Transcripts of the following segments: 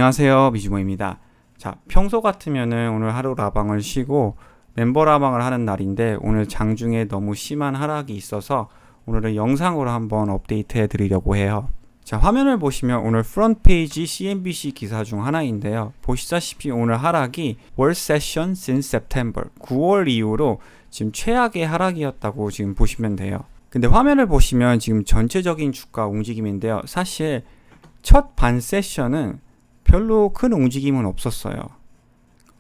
안녕하세요, 미주모입니다. 자, 평소 같으면은 오늘 하루 라방을 쉬고 멤버 라방을 하는 날인데 오늘 장중에 너무 심한 하락이 있어서 오늘은 영상으로 한번 업데이트 해드리려고 해요. 자, 화면을 보시면 오늘 프론트 페이지 CNBC 기사 중 하나인데요. 보시다시피 오늘 하락이 Worst Session since September, 9월 이후로 지금 최악의 하락이었다고 지금 보시면 돼요. 근데 화면을 보시면 지금 전체적인 주가 움직임인데요. 사실 첫 반 세션은 별로 큰 움직임은 없었어요.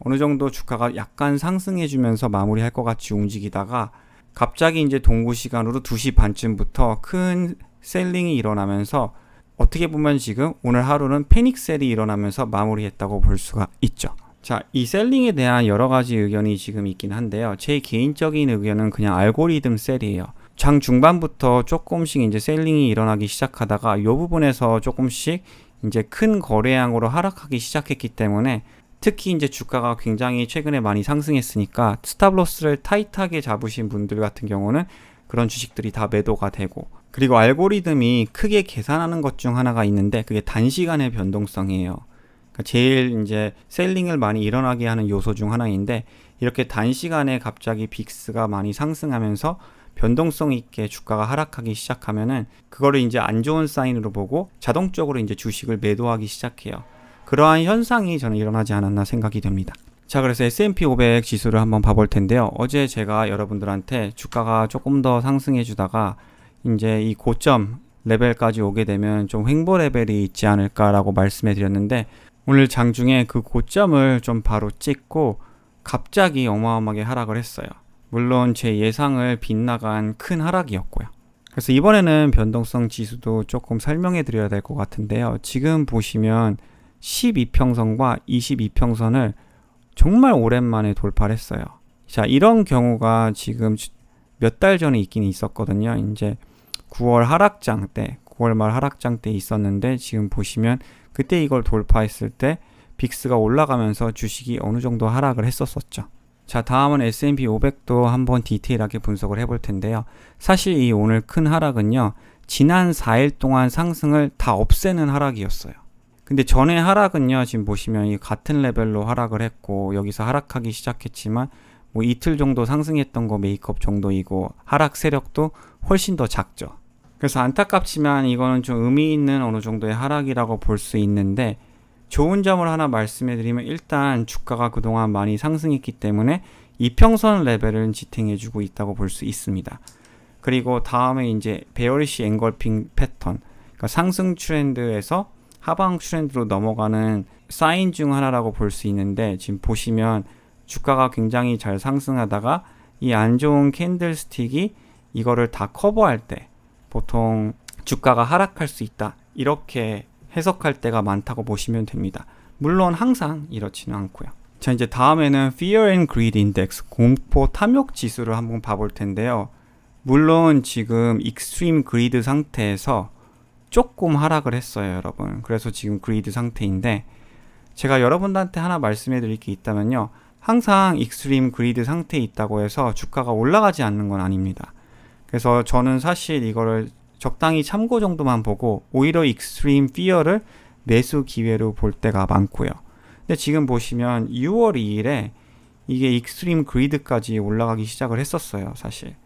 어느 정도 주가가 약간 상승해주면서 마무리할 것 같이 움직이다가 갑자기 이제 동구 시간으로 2시 반쯤부터 큰 셀링이 일어나면서 어떻게 보면 지금 오늘 하루는 패닉셀이 일어나면서 마무리했다고 볼 수가 있죠. 자, 이 셀링에 대한 여러 가지 의견이 지금 있긴 한데요. 제 개인적인 의견은 그냥 알고리즘 셀이에요. 장 중반부터 조금씩 이제 셀링이 일어나기 시작하다가 이 부분에서 조금씩 이제 큰 거래량으로 하락하기 시작했기 때문에 특히 이제 주가가 굉장히 최근에 많이 상승했으니까 스탑로스를 타이트하게 잡으신 분들 같은 경우는 그런 주식들이 다 매도가 되고, 그리고 알고리즘이 크게 계산하는 것 중 하나가 있는데 그게 단시간의 변동성이에요. 그러니까 제일 이제 셀링을 많이 일어나게 하는 요소 중 하나인데 이렇게 단시간에 갑자기 빅스가 많이 상승하면서 변동성 있게 주가가 하락하기 시작하면은 그거를 이제 안 좋은 사인으로 보고 자동적으로 이제 주식을 매도하기 시작해요. 그러한 현상이 저는 일어나지 않았나 생각이 됩니다. 자, 그래서 S&P 500 지수를 한번 봐볼 텐데요. 어제 제가 여러분들한테 주가가 조금 더 상승해 주다가 이제 이 고점 레벨까지 오게 되면 좀 횡보 레벨이 있지 않을까라고 말씀해 드렸는데 오늘 장중에 그 고점을 좀 바로 찍고 갑자기 어마어마하게 하락을 했어요. 물론 제 예상을 빗나간 큰 하락이었고요. 그래서 이번에는 변동성 지수도 조금 설명해 드려야 될 것 같은데요. 지금 보시면 12평선과 22평선을 정말 오랜만에 돌파를 했어요. 자, 이런 경우가 지금 몇 달 전에 있긴 있었거든요. 이제 9월 하락장 때, 9월 말 하락장 때 있었는데 지금 보시면 그때 이걸 돌파했을 때 빅스가 올라가면서 주식이 어느 정도 하락을 했었었죠. 자, 다음은 S&P 500도 한번 디테일하게 분석을 해볼 텐데요. 사실 이 오늘 큰 하락은요, 지난 4일 동안 상승을 다 없애는 하락이었어요. 근데 전에 하락은요, 지금 보시면 이 같은 레벨로 하락을 했고 여기서 하락하기 시작했지만 뭐 이틀 정도 상승했던 거 메이크업 정도이고 하락 세력도 훨씬 더 작죠. 그래서 안타깝지만 이거는 좀 의미 있는 어느 정도의 하락이라고 볼 수 있는데, 좋은 점을 하나 말씀해 드리면 일단 주가가 그동안 많이 상승했기 때문에 이평선 레벨은 지탱해 주고 있다고 볼 수 있습니다. 그리고 다음에 이제 베어리시 앵걸핑 패턴, 그러니까 상승 트렌드에서 하방 트렌드로 넘어가는 사인 중 하나라고 볼 수 있는데, 지금 보시면 주가가 굉장히 잘 상승하다가 이 안 좋은 캔들스틱이 이거를 다 커버할 때 보통 주가가 하락할 수 있다, 이렇게 해석할 때가 많다고 보시면 됩니다. 물론 항상 이렇지는 않고요. 자, 이제 다음에는 Fear and Greed Index, 공포 탐욕 지수를 한번 봐볼 텐데요. 물론 지금 Extreme Greed 상태에서 조금 하락을 했어요, 여러분. 그래서 지금 그리드 상태인데, 제가 여러분들한테 하나 말씀해 드릴 게 있다면요, 항상 익스트림 그리드 상태에 있다고 해서 주가가 올라가지 않는 건 아닙니다. 그래서 저는 사실 이거를 적당히 참고 정도만 보고 오히려 익스트림 피어를 매수 기회로 볼 때가 많고요. 근데 지금 보시면 6월 2일에 이게 익스트림 그리드까지 올라가기 시작을 했었어요, 사실.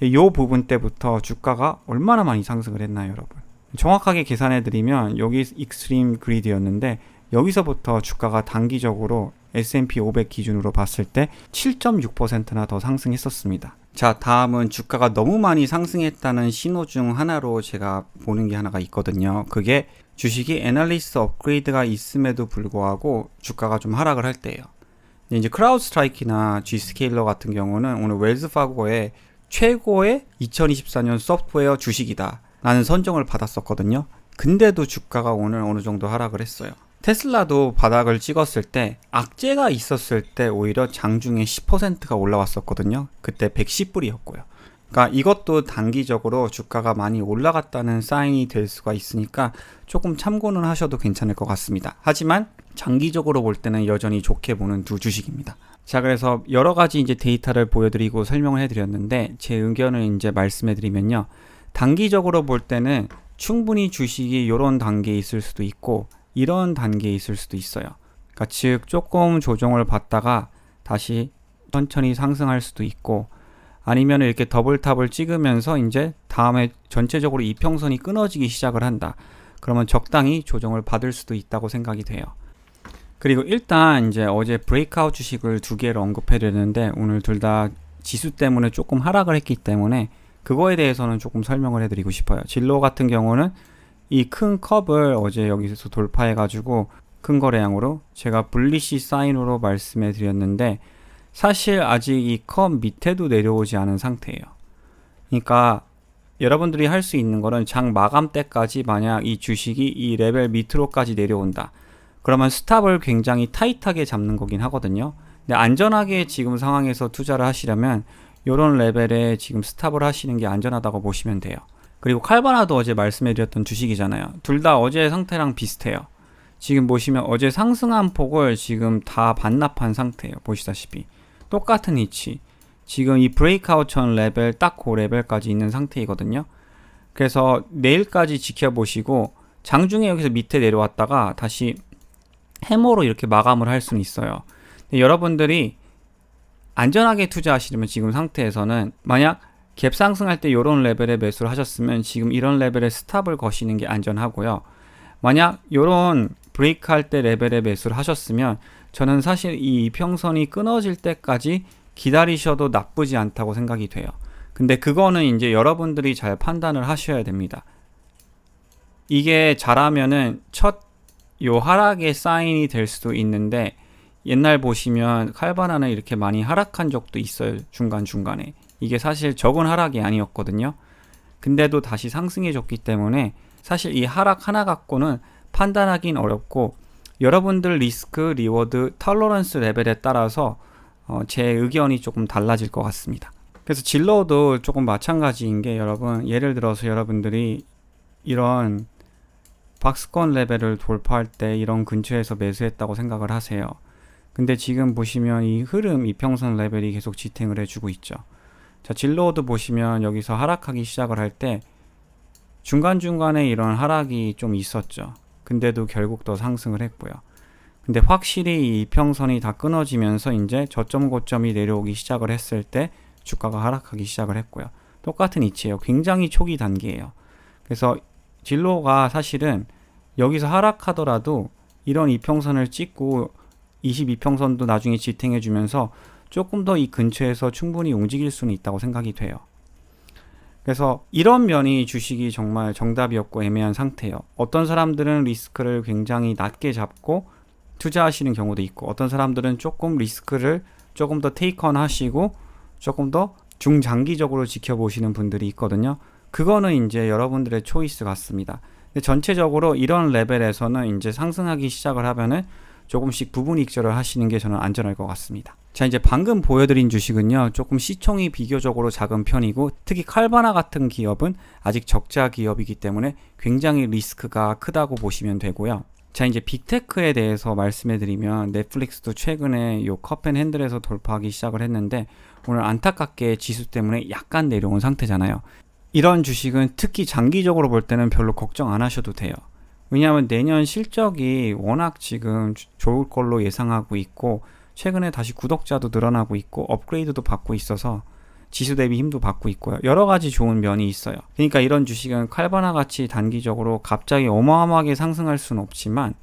이 부분 때부터 주가가 얼마나 많이 상승을 했나요, 여러분? 정확하게 계산해 드리면 여기 익스트림 그리드였는데 여기서부터 주가가 단기적으로 S&P 500 기준으로 봤을 때 7.6%나 더 상승했었습니다. 자, 다음은 주가가 너무 많이 상승했다는 신호 중 하나로 제가 보는 게 하나가 있거든요. 그게 주식이 애널리스트 업그레이드가 있음에도 불구하고 주가가 좀 하락을 할 때예요. 근데 이제 크라우드스트라이크나 G스케일러 같은 경우는 오늘 웰스파고의 최고의 2024년 소프트웨어 주식이다 라는 선정을 받았었거든요. 근데도 주가가 오늘 어느 정도 하락을 했어요. 테슬라도 바닥을 찍었을 때 악재가 있었을 때 오히려 장중에 10%가 올라왔었거든요. 그때 110불이었고요. 그러니까 이것도 단기적으로 주가가 많이 올라갔다는 사인이 될 수가 있으니까 조금 참고는 하셔도 괜찮을 것 같습니다. 하지만 장기적으로 볼 때는 여전히 좋게 보는 두 주식입니다. 자, 그래서 여러 가지 이제 데이터를 보여드리고 설명을 해드렸는데 제 의견을 이제 말씀해드리면요. 단기적으로 볼 때는 충분히 주식이 이런 단계에 있을 수도 있고 이런 단계에 있을 수도 있어요. 그러니까 즉 조금 조정을 받다가 다시 천천히 상승할 수도 있고, 아니면 이렇게 더블탑을 찍으면서 이제 다음에 전체적으로 이평선이 끊어지기 시작을 한다. 그러면 적당히 조정을 받을 수도 있다고 생각이 돼요. 그리고 일단 이제 어제 브레이크아웃 주식을 두 개를 언급해 드렸는데, 오늘 둘 다 지수 때문에 조금 하락을 했기 때문에 그거에 대해서는 조금 설명을 해드리고 싶어요. 진로 같은 경우는 이 큰 컵을 어제 여기서 돌파해 가지고 큰 거래량으로 제가 불리시 사인으로 말씀해 드렸는데, 사실 아직 이 컵 밑에도 내려오지 않은 상태예요. 그러니까 여러분들이 할 수 있는 거는 장 마감 때까지 만약 이 주식이 이 레벨 밑으로까지 내려온다, 그러면 스탑을 굉장히 타이트하게 잡는 거긴 하거든요. 근데 안전하게 지금 상황에서 투자를 하시려면 이런 레벨에 지금 스탑을 하시는 게 안전하다고 보시면 돼요. 그리고 칼바나도 어제 말씀해 드렸던 주식이잖아요. 둘 다 어제 상태랑 비슷해요. 지금 보시면 어제 상승한 폭을 지금 다 반납한 상태예요. 보시다시피 똑같은 위치, 지금 이 브레이크아웃 전 레벨 딱 그 레벨까지 있는 상태이거든요. 그래서 내일까지 지켜보시고 장중에 여기서 밑에 내려왔다가 다시 해머로 이렇게 마감을 할 수는 있어요. 근데 여러분들이 안전하게 투자하시려면 지금 상태에서는 만약 갭 상승할 때 이런 레벨에 매수를 하셨으면 지금 이런 레벨에 스탑을 거시는 게 안전하고요. 만약 이런 브레이크 할 때 레벨에 매수를 하셨으면 저는 사실 이 이평선이 끊어질 때까지 기다리셔도 나쁘지 않다고 생각이 돼요. 근데 그거는 이제 여러분들이 잘 판단을 하셔야 됩니다. 이게 잘하면은 첫 요 하락의 사인이 될 수도 있는데, 옛날 보시면 칼바나는 이렇게 많이 하락한 적도 있어요. 중간중간에. 이게 사실 적은 하락이 아니었거든요. 근데도 다시 상승해 줬기 때문에 사실 이 하락 하나 갖고는 판단하긴 어렵고, 여러분들 리스크, 리워드, 털러런스 레벨에 따라서 제 의견이 조금 달라질 것 같습니다. 그래서 진로도 조금 마찬가지인 게, 여러분 예를 들어서 여러분들이 이런 박스권 레벨을 돌파할 때 이런 근처에서 매수했다고 생각을 하세요. 근데 지금 보시면 이 흐름 이평선 레벨이 계속 지탱을 해주고 있죠. 자, 진로도 보시면 여기서 하락하기 시작을 할 때 중간중간에 이런 하락이 좀 있었죠. 근데도 결국 더 상승을 했고요. 근데 확실히 이 이평선이 다 끊어지면서 이제 저점 고점이 내려오기 시작을 했을 때 주가가 하락하기 시작을 했고요. 똑같은 위치예요. 굉장히 초기 단계예요. 그래서 진로가 사실은 여기서 하락하더라도 이런 이평선을 찍고 22평선도 나중에 지탱해 주면서 조금 더 이 근처에서 충분히 움직일 수는 있다고 생각이 돼요. 그래서 이런 면이 주식이 정말 정답이었고 애매한 상태예요. 어떤 사람들은 리스크를 굉장히 낮게 잡고 투자하시는 경우도 있고, 어떤 사람들은 조금 리스크를 조금 더 테이크온 하시고 조금 더 중장기적으로 지켜보시는 분들이 있거든요. 그거는 이제 여러분들의 초이스 같습니다. 근데 전체적으로 이런 레벨에서는 이제 상승하기 시작을 하면은 조금씩 부분 익절을 하시는 게 저는 안전할 것 같습니다. 자, 이제 방금 보여드린 주식은요, 조금 시총이 비교적으로 작은 편이고, 특히 칼바나 같은 기업은 아직 적자 기업이기 때문에 굉장히 리스크가 크다고 보시면 되고요. 자, 이제 빅테크에 대해서 말씀해드리면, 넷플릭스도 최근에 요 컵앤핸들에서 돌파하기 시작을 했는데, 오늘 안타깝게 지수 때문에 약간 내려온 상태잖아요. 이런 주식은 특히 장기적으로 볼 때는 별로 걱정 안 하셔도 돼요. 왜냐하면 내년 실적이 워낙 지금 좋을 걸로 예상하고 있고, 최근에 다시 구독자도 늘어나고 있고 업그레이드도 받고 있어서 지수 대비 힘도 받고 있고요. 여러 가지 좋은 면이 있어요. 그러니까 이런 주식은 칼바나 같이 단기적으로 갑자기 어마어마하게 상승할 수는 없지만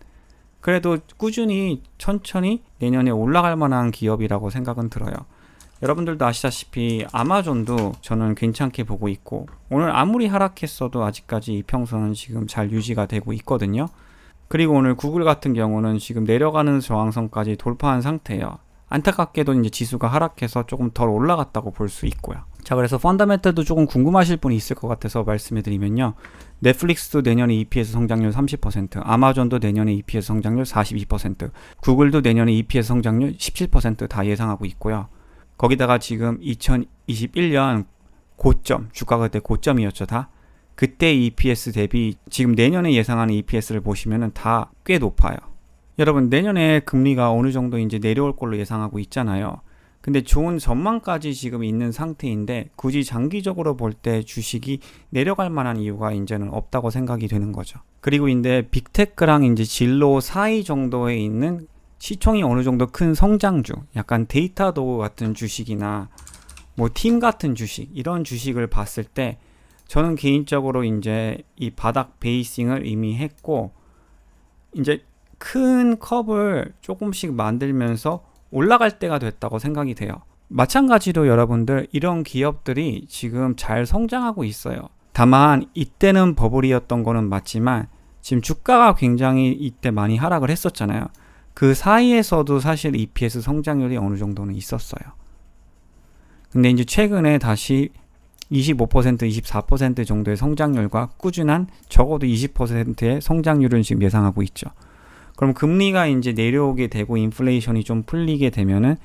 그래도 꾸준히 천천히 내년에 올라갈 만한 기업이라고 생각은 들어요. 여러분들도 아시다시피 아마존도 저는 괜찮게 보고 있고, 오늘 아무리 하락했어도 아직까지 이평선은 지금 잘 유지가 되고 있거든요. 그리고 오늘 구글 같은 경우는 지금 내려가는 저항선까지 돌파한 상태예요. 안타깝게도 이제 지수가 하락해서 조금 덜 올라갔다고 볼 수 있고요. 자, 그래서 펀더멘털도 조금 궁금하실 분이 있을 것 같아서 말씀해드리면요. 넷플릭스도 내년에 EPS 성장률 30%, 아마존도 내년에 EPS 성장률 42%, 구글도 내년에 EPS 성장률 17% 다 예상하고 있고요. 거기다가 지금 2021년 고점, 주가가 그때 고점이었죠, 다. 그때 EPS 대비 지금 내년에 예상하는 EPS를 보시면은 다 꽤 높아요. 여러분, 내년에 금리가 어느 정도 이제 내려올 걸로 예상하고 있잖아요. 근데 좋은 전망까지 지금 있는 상태인데 굳이 장기적으로 볼 때 주식이 내려갈 만한 이유가 이제는 없다고 생각이 되는 거죠. 그리고 이제 빅테크랑 이제 진로 사이 정도에 있는 시총이 어느 정도 큰 성장주, 약간 데이터도 같은 주식이나 뭐 팀 같은 주식, 이런 주식을 봤을 때 저는 개인적으로 이제 이 바닥 베이싱을 이미 했고 이제 큰 컵을 조금씩 만들면서 올라갈 때가 됐다고 생각이 돼요. 마찬가지로 여러분들 이런 기업들이 지금 잘 성장하고 있어요. 다만 이때는 버블이었던 거는 맞지만 지금 주가가 굉장히 이때 많이 하락을 했었잖아요. 그 사이에서도 사실 EPS 성장률이 어느 정도는 있었어요. 근데 이제 최근에 다시 25%, 24% 정도의 성장률과 꾸준한 적어도 20%의 성장률을 지금 예상하고 있죠. 그럼 금리가 이제 내려오게 되고 인플레이션이 좀 풀리게 되면은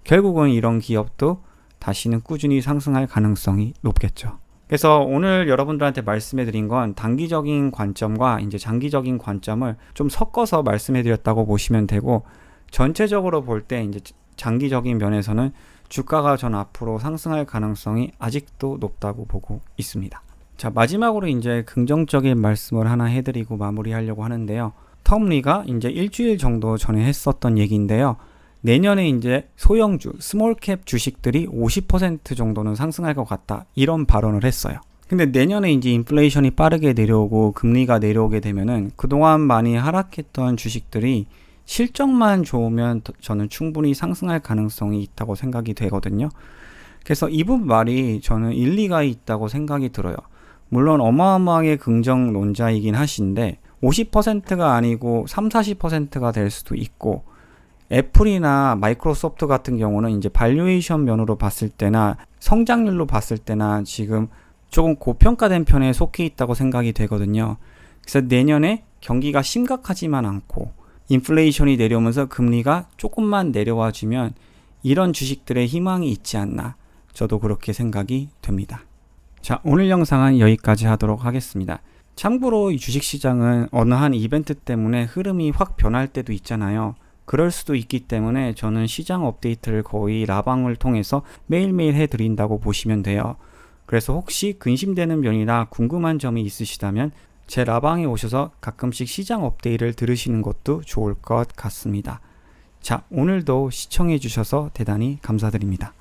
결국은 이런 기업도 다시는 꾸준히 상승할 가능성이 높겠죠. 그래서 오늘 여러분들한테 말씀해 드린 건 단기적인 관점과 이제 장기적인 관점을 좀 섞어서 말씀해 드렸다고 보시면 되고, 전체적으로 볼 때 이제 장기적인 면에서는 주가가 전 앞으로 상승할 가능성이 아직도 높다고 보고 있습니다. 자, 마지막으로 이제 긍정적인 말씀을 하나 해드리고 마무리하려고 하는데요. 텀리가 이제 일주일 정도 전에 했었던 얘기인데요. 내년에 이제 소형주, 스몰캡 주식들이 50% 정도는 상승할 것 같다, 이런 발언을 했어요. 근데 내년에 이제 인플레이션이 빠르게 내려오고 금리가 내려오게 되면은 그동안 많이 하락했던 주식들이 실적만 좋으면 저는 충분히 상승할 가능성이 있다고 생각이 되거든요. 그래서 이분 말이 저는 일리가 있다고 생각이 들어요. 물론 어마어마하게 긍정론자이긴 하신데 50%가 아니고 30-40%가 될 수도 있고, 애플이나 마이크로소프트 같은 경우는 이제 발류에이션 면으로 봤을 때나 성장률로 봤을 때나 지금 조금 고평가된 편에 속해 있다고 생각이 되거든요. 그래서 내년에 경기가 심각하지만 않고 인플레이션이 내려오면서 금리가 조금만 내려와 주면 이런 주식들의 희망이 있지 않나, 저도 그렇게 생각이 됩니다. 자, 오늘 영상은 여기까지 하도록 하겠습니다. 참고로 이 주식시장은 어느 한 이벤트 때문에 흐름이 확 변할 때도 있잖아요. 그럴 수도 있기 때문에 저는 시장 업데이트를 거의 라방을 통해서 매일매일 해드린다고 보시면 돼요. 그래서 혹시 근심되는 면이나 궁금한 점이 있으시다면 제 라방에 오셔서 가끔씩 시장 업데이트를 들으시는 것도 좋을 것 같습니다. 자, 오늘도 시청해 주셔서 대단히 감사드립니다.